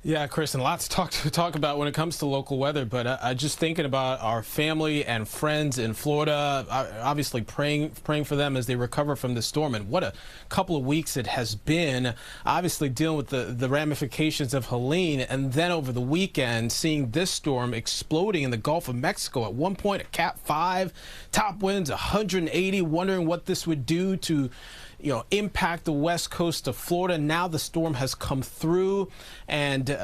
Yeah, Chris, and lots to talk about when it comes to local weather, but just thinking about our family and friends in Florida, obviously praying for them as they recover from the storm. And what a couple of weeks it has been, obviously dealing with the ramifications of Helene, and then over the weekend seeing this storm exploding in the Gulf of Mexico. At one point, a Cat 5, top winds 180, wondering what this would do to impact the west coast of Florida. Now the storm has come through, and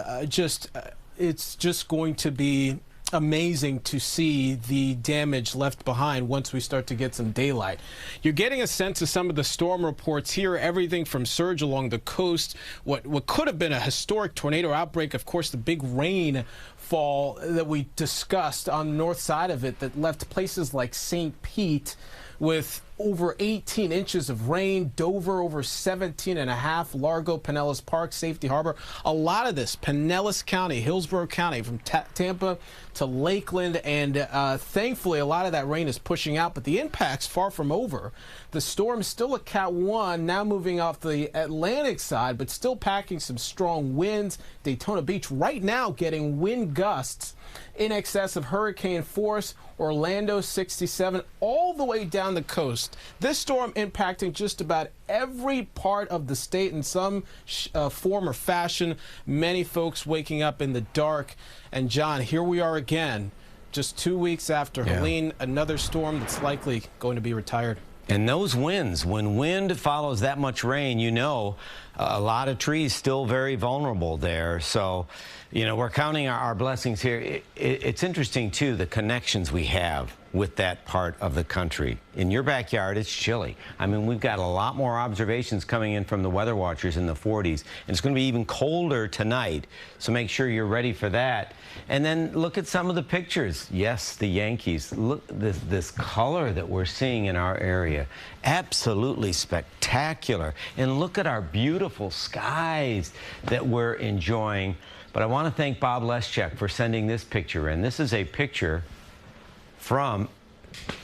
it's just going to be amazing to see the damage left behind once we start to get some daylight. You're getting a sense of some of the storm reports here, everything from surge along the coast, what could have been a historic tornado outbreak, of course, the big rainfall that we discussed on the north side of it that left places like St. Pete with over 18 inches of rain, Dover over 17 and a half, Largo, Pinellas Park, Safety Harbor. A lot of this, Pinellas County, Hillsborough County, from Tampa to Lakeland, and thankfully a lot of that rain is pushing out, but the impact's far from over. The storm is still a Cat 1, now moving off the Atlantic side, but still packing some strong winds. Daytona Beach right now getting wind gusts in excess of hurricane force, Orlando 67, all the way down the coast. This storm impacting just about every part of the state in some form or fashion. Many folks waking up in the dark. And John, here we are again, just 2 weeks after Helene, another storm that's likely going to be retired. And those winds, when wind follows that much rain, a lot of trees still very vulnerable there. So, we're counting our blessings here. It's interesting, too, the connections we have with that part of the country. In your backyard, it's chilly. I mean, we've got a lot more observations coming in from the weather watchers in the 40s. And it's going to be even colder tonight, so make sure you're ready for that. And then look at some of the pictures. Yes, the Yankees. Look at this color that we're seeing in our area. Absolutely spectacular. And look at our beautiful skies that we're enjoying. But I want to thank Bob Leschek for sending this picture in. This is a picture from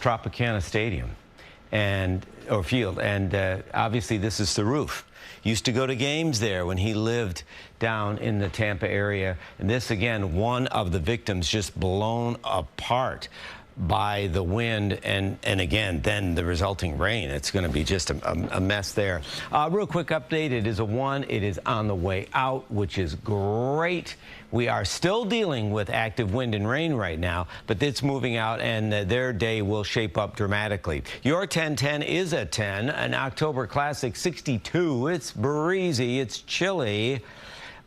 Tropicana Stadium or field, and obviously this is the roof. Used to go to games there when he lived down in the Tampa area. And this, again, one of the victims just blown apart by the wind and again, then the resulting rain. It's going to be just a mess there. Real quick update. It is a 1. It is on the way out, which is great. We are still dealing with active wind and rain right now, but it's moving out, and their day will shape up dramatically. Your 10-10 is a 10, an October classic 62. It's breezy. It's chilly.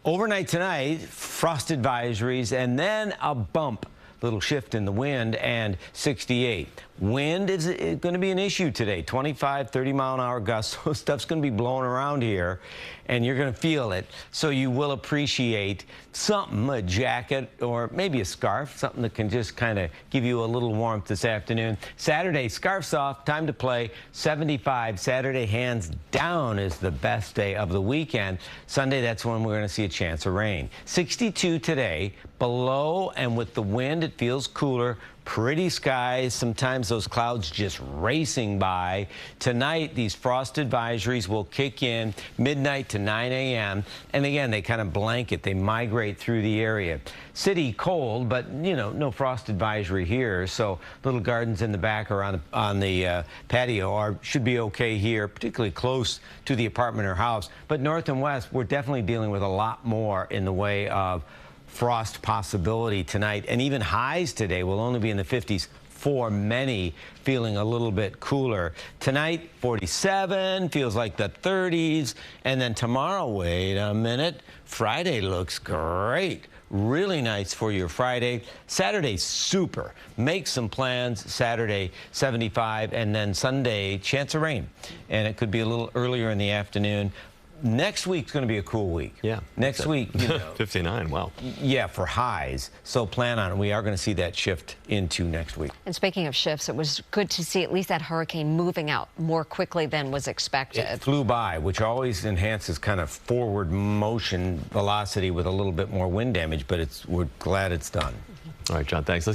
Overnight tonight, frost advisories, and then a bump. Little shift in the wind, and 68. Wind is going to be an issue today. 25, 30-mile-an-hour gusts. So stuff's going to be blowing around here, and you're going to feel it. So you will appreciate something, a jacket or maybe a scarf, something that can just kind of give you a little warmth this afternoon. Saturday, scarf's off, time to play. 75. Saturday, hands down, is the best day of the weekend. Sunday, that's when we're going to see a chance of rain. 62 today, below, and with the wind, it feels cooler. Pretty skies, sometimes those clouds just racing by. Tonight, these frost advisories will kick in midnight to 9 a.m. And again, they kind of blanket, they migrate through the area. City cold, but no frost advisory here. So little gardens in the back or on the patio should be okay here, particularly close to the apartment or house. But north and west, we're definitely dealing with a lot more in the way of frost possibility tonight, and even highs today will only be in the 50s for many, feeling a little bit cooler. Tonight, 47, feels like the 30s, and then tomorrow, wait a minute, Friday looks great. Really nice for your Friday. Saturday, super. Make some plans. Saturday, 75, and then Sunday, chance of rain. And it could be a little earlier in the afternoon. Next week's going to be a cool week. Yeah. Next week, 59, wow. Yeah, for highs. So plan on it. We are going to see that shift into next week. And speaking of shifts, it was good to see at least that hurricane moving out more quickly than was expected. It flew by, which always enhances kind of forward motion velocity with a little bit more wind damage, but we're glad it's done. All right, John, thanks.